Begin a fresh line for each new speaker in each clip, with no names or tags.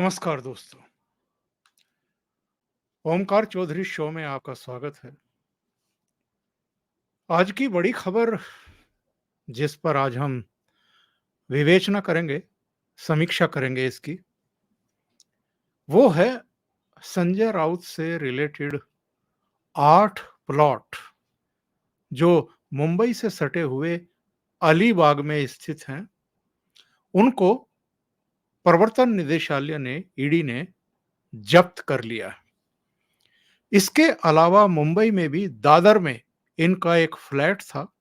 नमस्कार दोस्तों। ओमकार चौधरी शो में आपका स्वागत है। आज की बड़ी खबर जिस पर आज हम विवेचना करेंगे, समीक्षा करेंगे इसकी, वो है संजय राउत से रिलेटेड 8 प्लॉट जो मुंबई से सटे हुए अलीबाग में स्थित हैं, उनको प्रवर्तन निदेशालय ने ईडी ने जब्त कर लिया है। इसके अलावा मुंबई में भी दादर में इनका एक फ्लैट था,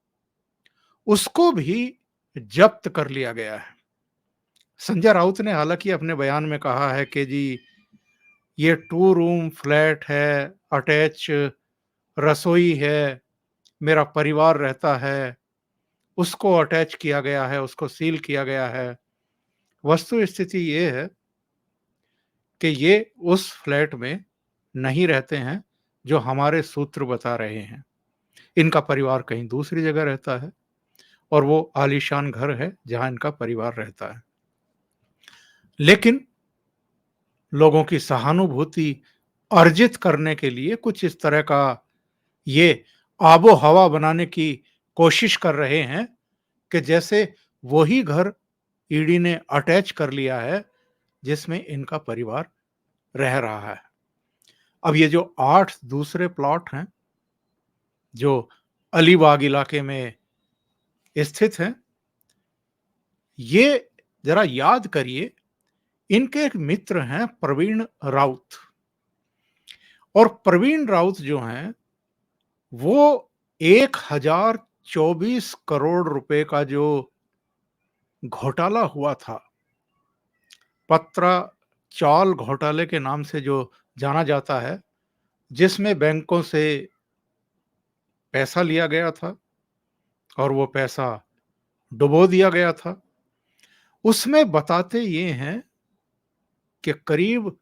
उसको भी जब्त कर लिया गया है। संजय राउत ने हालांकि अपने बयान में कहा है कि जी ये 2 रूम फ्लैट है, अटैच रसोई है, मेरा परिवार रहता है, उसको अटैच किया गया है, उसको सील किया गया है। वस्तु स्थिति ये है कि ये उस फ्लैट में नहीं रहते हैं जो हमारे सूत्र बता रहे हैं। इनका परिवार कहीं दूसरी जगह रहता है और वो आलीशान घर है जहां इनका परिवार रहता है। लेकिन लोगों की सहानुभूति अर्जित करने के लिए कुछ इस तरह का ये आबो-हवा बनाने की कोशिश कर रहे हैं कि जैसे वही घर ईडी ने अटैच कर लिया है, जिसमें इनका परिवार रह रहा है। अब ये जो 8 दूसरे प्लॉट हैं, जो अलीबाग इलाके में स्थित हैं, ये ज़रा याद करिए, इनके एक मित्र हैं प्रवीण राउत। और प्रवीण राउत जो हैं, वो 1024 करोड़ रुपए का जो घोटाला हुआ था, पत्रा चाल घोटाले के नाम से जो जाना जाता है, जिसमें बैंकों से पैसा लिया गया था और वो पैसा डुबो दिया गया था। उसमें बताते ये हैं कि करीब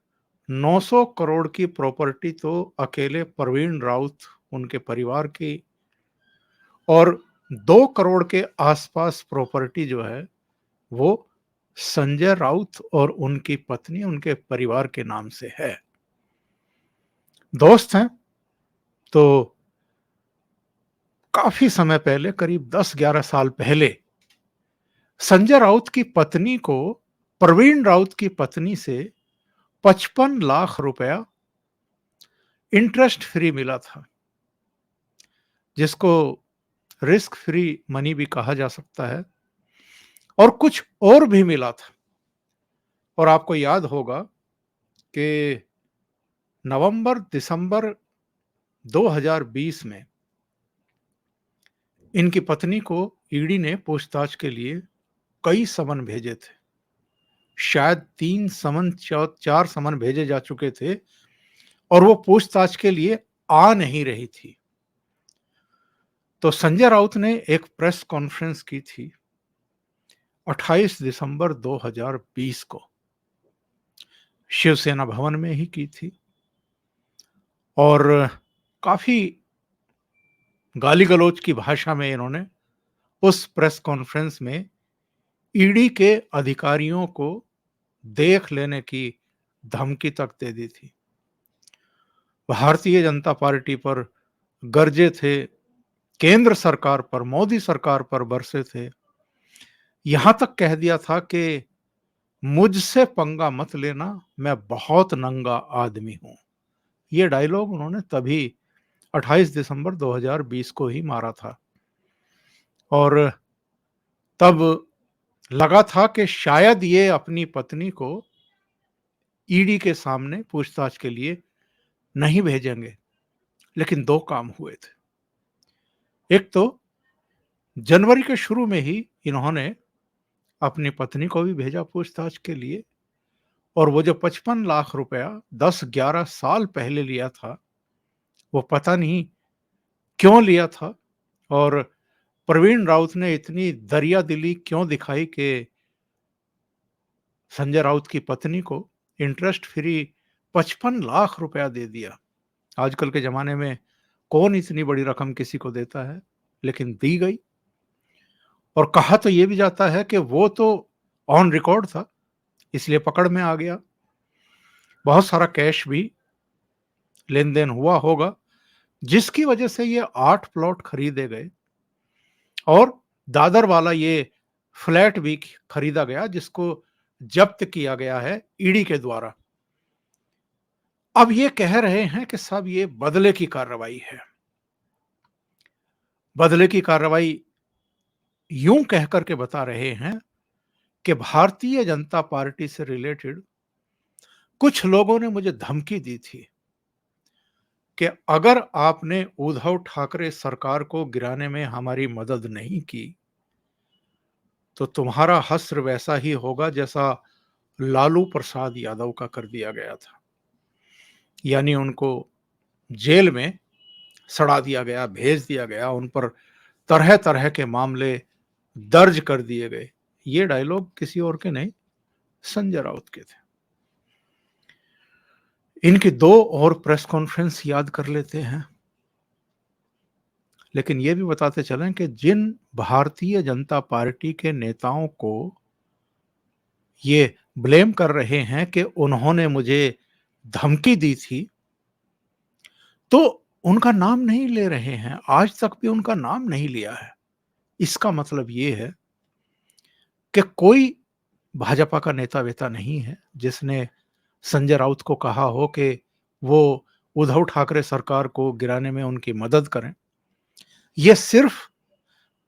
900 करोड़ की प्रॉपर्टी तो अकेले प्रवीण राउत, उनके परिवार की, और 2 करोड़ के आसपास प्रॉपर्टी जो है, वो संजय राउत और उनकी पत्नी, उनके परिवार के नाम से है। दोस्त हैं, तो काफ़ी समय पहले, करीब 10-11 साल पहले, संजय राउत की पत्नी को प्रवीण राउत की पत्नी से 55 लाख रुपया इंटरेस्ट फ्री मिला था, जिसको रिस्क फ्री मनी भी कहा जा सकता है, और कुछ और भी मिला था। और आपको याद होगा कि नवंबर-दिसंबर 2020 में इनकी पत्नी को ईडी ने पूछताछ के लिए कई समन भेजे थे। शायद 3 समन, 4 समन भेजे जा चुके थे और वो पूछताछ के लिए आ नहीं रही थी। तो संजय राउत ने एक प्रेस कॉन्फ्रेंस की थी 28 दिसंबर 2020 को, शिवसेना भवन में ही की थी, और काफ़ी गाली-गलौज की भाषा में इन्होंने उस प्रेस कॉन्फ्रेंस में ईडी के अधिकारियों को देख लेने की धमकी तक दे दी थी। भारतीय जनता पार्टी पर गरजे थे, केंद्र सरकार पर, मोदी सरकार पर बरसे थे। यहां तक कह दिया था कि मुझसे पंगा मत लेना, मैं बहुत नंगा आदमी हूं। ये डायलॉग उन्होंने तभी 28 दिसंबर 2020 को ही मारा था। और तब लगा था कि शायद ये अपनी पत्नी को ईडी के सामने पूछताछ के लिए नहीं भेजेंगे। लेकिन 2 काम हुए थे। एक तो जनवरी के शुरू में ही इन्होंने अपनी पत्नी को भी भेजा पूछताछ के लिए, और वो जो 55 लाख रुपया 10-11 साल पहले लिया था, वो पता नहीं क्यों लिया था, और प्रवीण राउत ने इतनी दरियादिली क्यों दिखाई कि संजय राउत की पत्नी को इंटरेस्ट फ्री 55 लाख रुपया दे दिया। आजकल के ज़माने में कौन इतनी बड़ी रकम किसी को देता है, लेकिन दी गई। और कहा तो ये भी जाता है कि वो तो ऑन रिकॉर्ड था, इसलिए पकड़ में आ गया। बहुत सारा कैश भी लेन-देन हुआ होगा, जिसकी वजह से ये 8 प्लॉट खरीदे गए और दादर वाला ये फ्लैट भी खरीदा गया, जिसको जब्त किया गया है ईडी के द्वारा। अब ये कह रहे हैं कि साहब ये बदले की कार्रवाई है। बदले की कार्रवाई यूं कह कर के बता रहे हैं कि भारतीय जनता पार्टी से रिलेटेड कुछ लोगों ने मुझे धमकी दी थी कि अगर आपने उद्धव ठाकरे सरकार को गिराने में हमारी मदद नहीं की, तो तुम्हारा हश्र वैसा ही होगा जैसा लालू प्रसाद यादव का कर दिया गया था। यानी उनको जेल में सड़ा दिया गया, भेज दिया गया, उन पर तरह-तरह के मामले दर्ज कर दिए गए। ये डायलॉग किसी और के नहीं, संजय राउत के थे। इनकी 2 और प्रेस कॉन्फ्रेंस याद कर लेते हैं। लेकिन ये भी बताते चलें कि जिन भारतीय जनता पार्टी के नेताओं को ये ब्लेम कर रहे हैं कि उन्होंने मुझे धमकी दी थी, तो उनका नाम नहीं ले रहे हैं, आज तक भी उनका नाम नहीं लिया है। इसका मतलब ये है कि कोई भाजपा का नेता-वेता नहीं है, जिसने संजय राउत को कहा हो कि वो उद्धव ठाकरे सरकार को गिराने में उनकी मदद करें। ये सिर्फ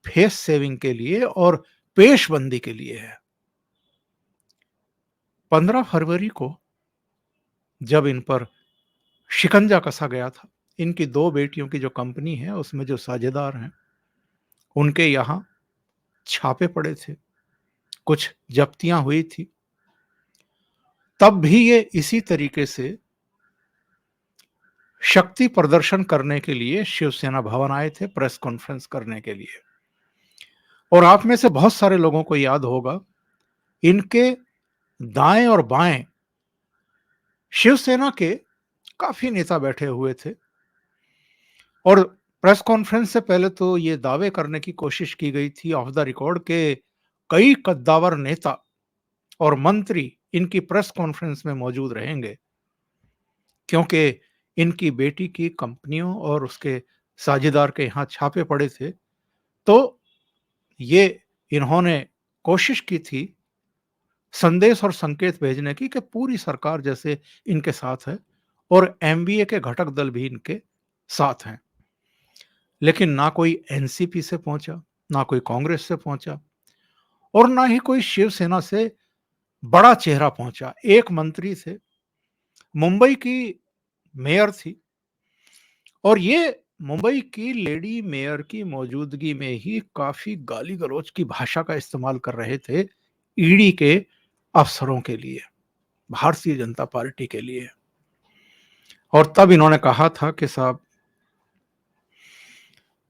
फेस सेविंग के लिए और पेशबंदी के लिए है। 15 फरवरी को जब इन पर शिकंजा कसा गया था, इनकी 2 बेटियों की जो कंपनी है, उसमें जो साझेदार हैं, उनके यहाँ छापे पड़े थे, कुछ जब्तियाँ हुई थी। तब भी ये इसी तरीके से शक्ति प्रदर्शन करने के लिए शिवसेना भवन आए थे, प्रेस कॉन्फ्रेंस करने के लिए। और आप में से बहुत सारे लोगों को याद होगा, इनके दाएं और बाएं शिवसेना के काफी नेता बैठे हुए थे और प्रेस कॉन्फ्रेंस से पहले तो ये दावे करने की कोशिश की गई थी ऑफ द रिकॉर्ड के कई कद्दावर नेता और मंत्री इनकी प्रेस कॉन्फ्रेंस में मौजूद रहेंगे, क्योंकि इनकी बेटी की कंपनियों और उसके साझेदार के यहाँ छापे पड़े थे। तो ये इन्होंने कोशिश की थी संदेश और संकेत भेजने की कि पूरी सरकार जैसे इनके साथ है और एमवीए के घटक दल भी इनके साथ हैं। लेकिन ना कोई एनसीपी से पहुंचा, ना कोई कांग्रेस से पहुंचा और ना ही कोई शिवसेना से बड़ा चेहरा पहुंचा। एक मंत्री थे, मुंबई की मेयर थी और ये मुंबई की लेडी मेयर की मौजूदगी में ही काफी गाली गलौज की भाषा का इस्तेमाल कर रहे थे ईडी के अफसरों के लिए, भारतीय जनता पार्टी के लिए। और तब इन्होंने कहा था कि साहब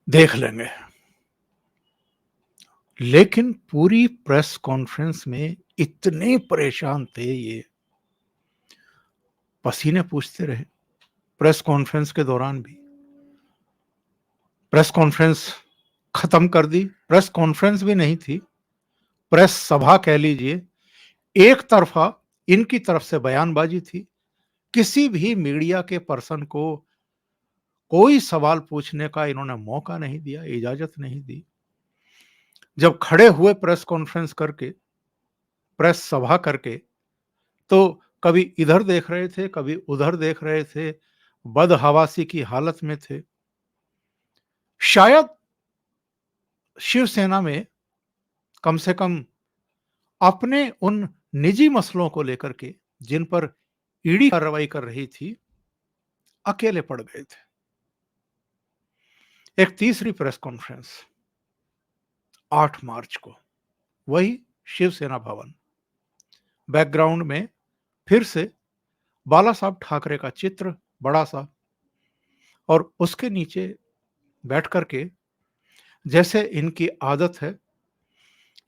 देख लेंगे। लेकिन पूरी प्रेस कॉन्फ्रेंस में इतने परेशान थे ये, पसीने पूछते रहे प्रेस कॉन्फ्रेंस के दौरान भी। प्रेस कॉन्फ्रेंस खत्म कर दी, प्रेस कॉन्फ्रेंस भी नहीं थी, प्रेस सभा कह लीजिए। एक तरफा इनकी तरफ से बयानबाजी थी, किसी भी मीडिया के पर्सन को कोई सवाल पूछने का इन्होंने मौका नहीं दिया, इजाजत नहीं दी। जब खड़े हुए प्रेस कॉन्फ्रेंस करके, प्रेस सभा करके, तो कभी इधर देख रहे थे, कभी उधर देख रहे थे, बदहवासी की हालत में थे। शायद शिवसेना में कम से कम अपने उन निजी मसलों को लेकर के, जिन पर ईडी कार्रवाई कर रही थी, अकेले पड़ गए थे। एक तीसरी प्रेस कॉन्फ्रेंस 8 मार्च को, वही शिवसेना भवन। बैकग्राउंड में फिर से बाला साहब ठाकरे का चित्र बड़ा सा और उसके नीचे बैठ कर के, जैसे इनकी आदत है,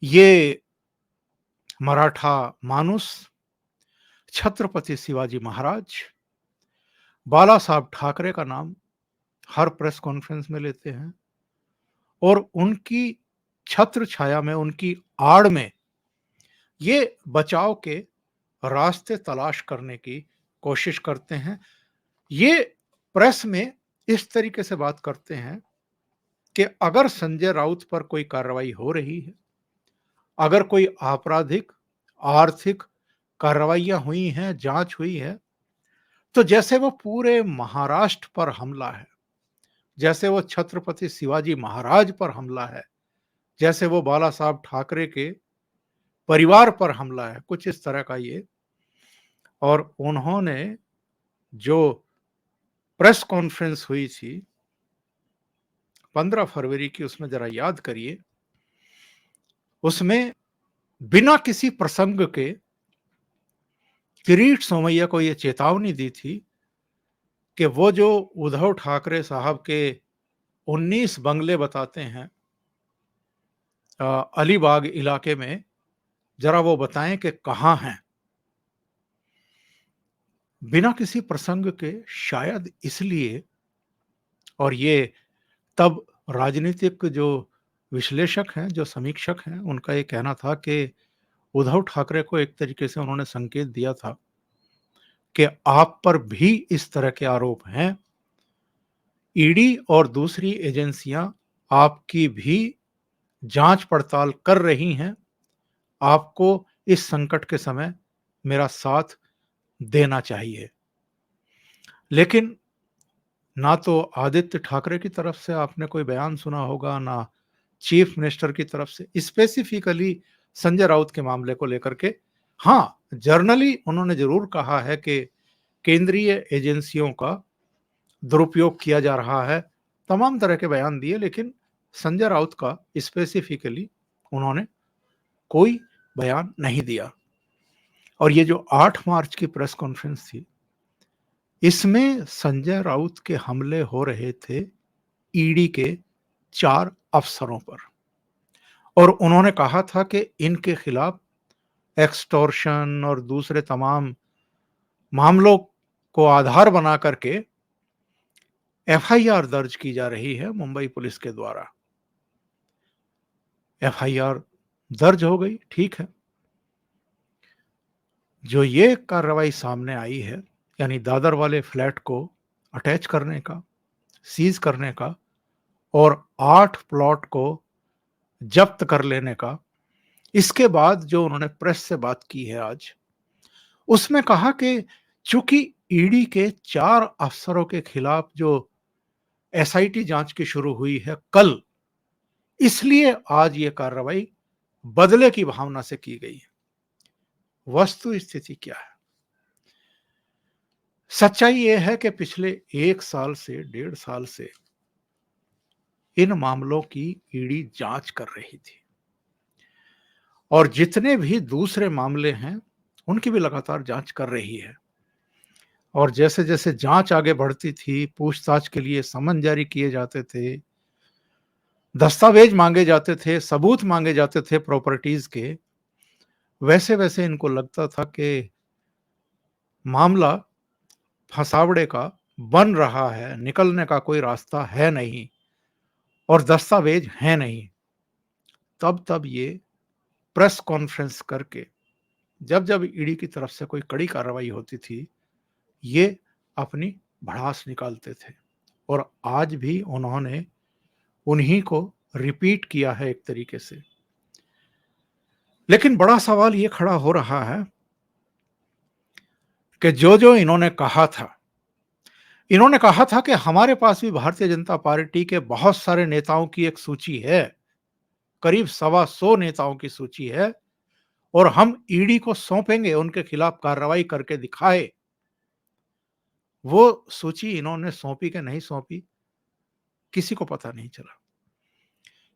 ये मराठा मानुस, छत्रपति शिवाजी महाराज, बाला साहब ठाकरे का नाम हर प्रेस कॉन्फ्रेंस में लेते हैं और उनकी छत्र छाया में, उनकी आड़ में ये बचाव के रास्ते तलाश करने की कोशिश करते हैं। ये प्रेस में इस तरीके से बात करते हैं कि अगर संजय राउत पर कोई कार्रवाई हो रही है, अगर कोई आपराधिक, आर्थिक कार्रवाइयाँ हुई हैं, जाँच हुई है, तो जैसे वो पूरे महाराष्ट्र पर हमला है, जैसे वो छत्रपति शिवाजी महाराज पर हमला है, जैसे वो बाला साहब ठाकरे के परिवार पर हमला है, कुछ इस तरह का ये। और उन्होंने जो प्रेस कॉन्फ्रेंस हुई थी 15 फरवरी की, उसमें ज़रा याद करिए, उसमें बिना किसी प्रसंग के किरीट सोमैया को ये चेतावनी दी थी कि वो जो उद्धव ठाकरे साहब के 19 बंगले बताते हैं अलीबाग इलाके में, ज़रा वो बताएं कि कहाँ हैं। बिना किसी प्रसंग के, शायद इसलिए। और ये तब राजनीतिक जो विश्लेषक हैं, जो समीक्षक हैं, उनका ये कहना था कि उद्धव ठाकरे को एक तरीके से उन्होंने संकेत दिया था कि आप पर भी इस तरह के आरोप हैं, ईडी और दूसरी एजेंसियां आपकी भी जांच पड़ताल कर रही हैं, आपको इस संकट के समय मेरा साथ देना चाहिए। लेकिन ना तो आदित्य ठाकरे की तरफ से आपने कोई बयान सुना होगा, ना चीफ मिनिस्टर की तरफ से स्पेसिफिकली संजय राउत के मामले को लेकर के। हाँ, जर्नली उन्होंने जरूर कहा है कि केंद्रीय एजेंसियों का दुरुपयोग किया जा रहा है, तमाम तरह के बयान दिए, लेकिन संजय राउत का स्पेसिफिकली उन्होंने कोई बयान नहीं दिया। और ये जो 8 मार्च की प्रेस कॉन्फ्रेंस थी, इसमें संजय राउत के हमले हो रहे थे ईडी के 4 अफसरों पर, और उन्होंने कहा था कि इनके खिलाफ एक्सटॉर्शन और दूसरे तमाम मामलों को आधार बना करके एफआईआर दर्ज की जा रही है मुंबई पुलिस के द्वारा। एफआईआर दर्ज हो गई, ठीक है। जो ये कार्रवाई सामने आई है, यानी दादर वाले फ्लैट को अटैच करने का, सीज करने का, और 8 प्लॉट को जब्त कर लेने का, इसके बाद जो उन्होंने प्रेस से बात की है आज, उसमें कहा कि चूंकि ईडी के 4 अफसरों के खिलाफ जो एसआईटी जांच की शुरू हुई है कल, इसलिए आज ये कार्रवाई बदले की भावना से की गई है। वस्तु स्थिति क्या है? सच्चाई यह है कि पिछले 1 साल से 1.5 साल से इन मामलों की ईडी जांच कर रही थी, और जितने भी दूसरे मामले हैं उनकी भी लगातार जांच कर रही है। और जैसे जैसे जांच आगे बढ़ती थी, पूछताछ के लिए समन जारी किए जाते थे, दस्तावेज मांगे जाते थे, सबूत मांगे जाते थे प्रॉपर्टीज के, वैसे वैसे इनको लगता था कि मामला फंसावड़े का बन रहा है, निकलने का कोई रास्ता है नहीं और दस्तावेज है नहीं। तब ये प्रेस कॉन्फ्रेंस करके, जब जब ईडी की तरफ से कोई कड़ी कार्रवाई होती थी, ये अपनी भड़ास निकालते थे। और आज भी उन्होंने उन्हीं को रिपीट किया है एक तरीके से। लेकिन बड़ा सवाल ये खड़ा हो रहा है कि जो जो इन्होंने कहा था कि हमारे पास भी भारतीय जनता पार्टी के बहुत सारे नेताओं की एक सूची है, करीब 125 नेताओं की सूची है, और हम ईडी को सौंपेंगे, उनके खिलाफ कार्रवाई करके दिखाए। वो सूची इन्होंने सौंपी कि नहीं सौंपी, किसी को पता नहीं चला।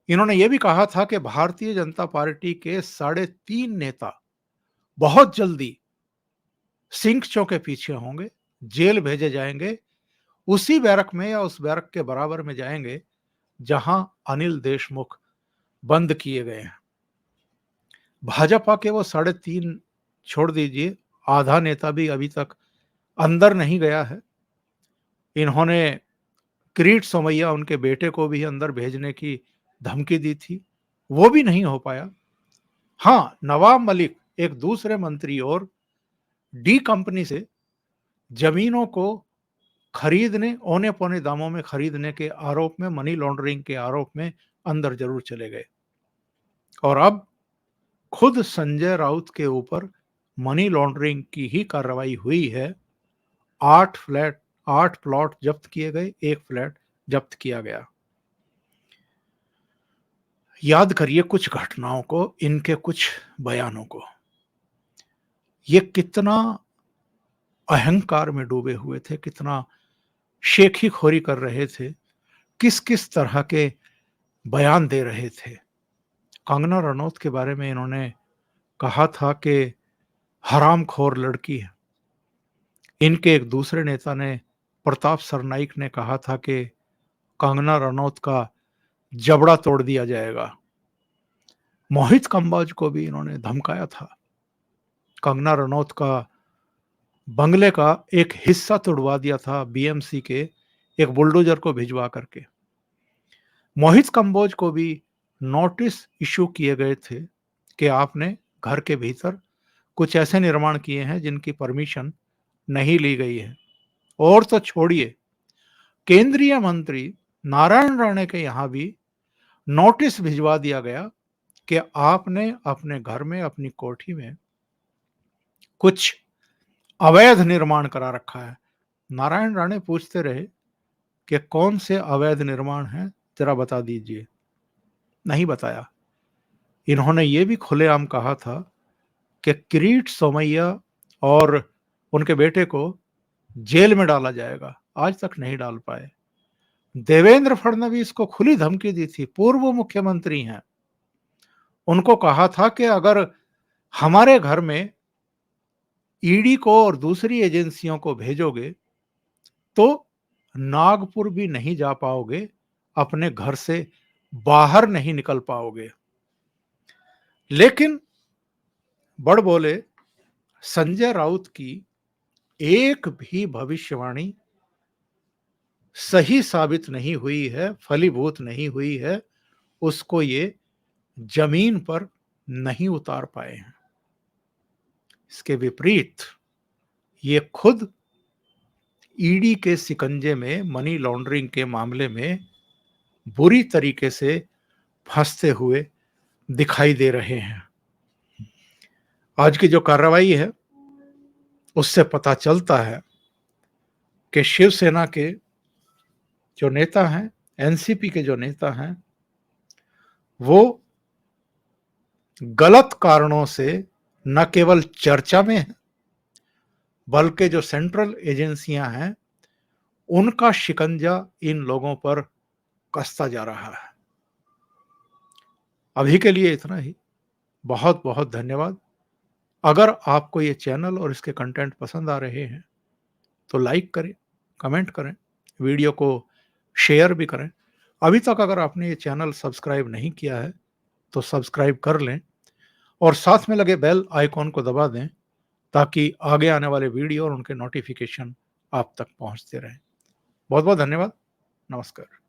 इन्होंने ये भी कहा था कि भारतीय जनता पार्टी के 3.5 नेता बहुत जल्दी सिंकचों के पीछे होंगे, जेल भेजे जाएंगे, उसी बैरक में या उस बैरक के बराबर में जाएंगे जहां अनिल देशमुख बंद किए गए हैं। भाजपा के वो 3.5 छोड़ दीजिए, आधा नेता भी अभी तक अंदर नहीं गया है। इन्होंने किरीट सोमैया, उनके बेटे को भी अंदर भेजने की धमकी दी थी, वो भी नहीं हो पाया। हाँ, नवाब मलिक, एक दूसरे मंत्री और डी कंपनी से जमीनों को खरीदने, औने-पौने दामों में खरीदने के आरोप में, मनी लॉन्ड्रिंग के आरोप में अंदर ज़रूर चले गए। और अब खुद संजय राउत के ऊपर मनी लॉन्ड्रिंग की ही कार्रवाई हुई है। 8 प्लॉट जब्त किए गए, 1 फ्लैट जब्त किया गया। याद करिए कुछ घटनाओं को, इनके कुछ बयानों को। ये कितना अहंकार में डूबे हुए थे, कितना शेखी-खोरी कर रहे थे, किस-किस तरह के बयान दे रहे थे। कंगना रनौत के बारे में इन्होंने कहा था कि हरामखोर लड़की है। इनके एक दूसरे नेता ने, प्रताप सरनाईक ने कहा था कि कंगना रनौत का जबड़ा तोड़ दिया जाएगा। मोहित कंबोज को भी इन्होंने धमकाया था। कंगना रनौत का बंगले का एक हिस्सा तुड़वा दिया था बीएमसी के एक बुलडोजर को भिजवा करके। मोहित कंबोज को भी नोटिस इश्यू किए गए थे कि आपने घर के भीतर कुछ ऐसे निर्माण किए हैं जिनकी परमिशन नहीं ली गई है। और तो छोड़िए, केंद्रीय मंत्री नारायण राणे के यहां भी नोटिस भिजवा दिया गया कि आपने अपने घर में, अपनी कोठी में कुछ अवैध निर्माण करा रखा है। नारायण राणे पूछते रहे कि कौन से अवैध निर्माण हैं, जरा बता दीजिए। नहीं बताया। इन्होंने ये भी खुलेआम कहा था कि किरीट सोमैया और उनके बेटे को जेल में डाला जाएगा। आज तक नहीं डाल पाए। देवेंद्र फडणवीस को खुली धमकी दी थी, पूर्व मुख्यमंत्री हैं। उनको कहा था कि अगर हमारे घर में ईडी को और दूसरी एजेंसियों को भेजोगे तो नागपुर भी नहीं जा पाओगे, अपने घर से बाहर नहीं निकल पाओगे। लेकिन बड़ बोले, संजय राउत की एक भी भविष्यवाणी सही साबित नहीं हुई है, फलीभूत नहीं हुई है। उसको ये जमीन पर नहीं उतार पाए हैं। इसके विपरीत ये खुद ईडी के शिकंजे में, मनी लॉन्ड्रिंग के मामले में बुरी तरीके से फंसते हुए दिखाई दे रहे हैं। आज की जो कार्रवाई है उससे पता चलता है कि शिवसेना के जो नेता हैं, एनसीपी के जो नेता हैं, वो गलत कारणों से न केवल चर्चा में हैं, बल्कि जो सेंट्रल एजेंसियां हैं उनका शिकंजा इन लोगों पर कसता जा रहा है। अभी के लिए इतना ही। बहुत बहुत धन्यवाद। अगर आपको ये चैनल और इसके कंटेंट पसंद आ रहे हैं तो लाइक करें, कमेंट करें, वीडियो को शेयर भी करें। अभी तक अगर आपने ये चैनल सब्सक्राइब नहीं किया है तो सब्सक्राइब कर लें और साथ में लगे बेल आइकॉन को दबा दें ताकि आगे आने वाले वीडियो और उनके नोटिफिकेशन आप तक पहुंचते रहें। बहुत बहुत धन्यवाद। नमस्कार।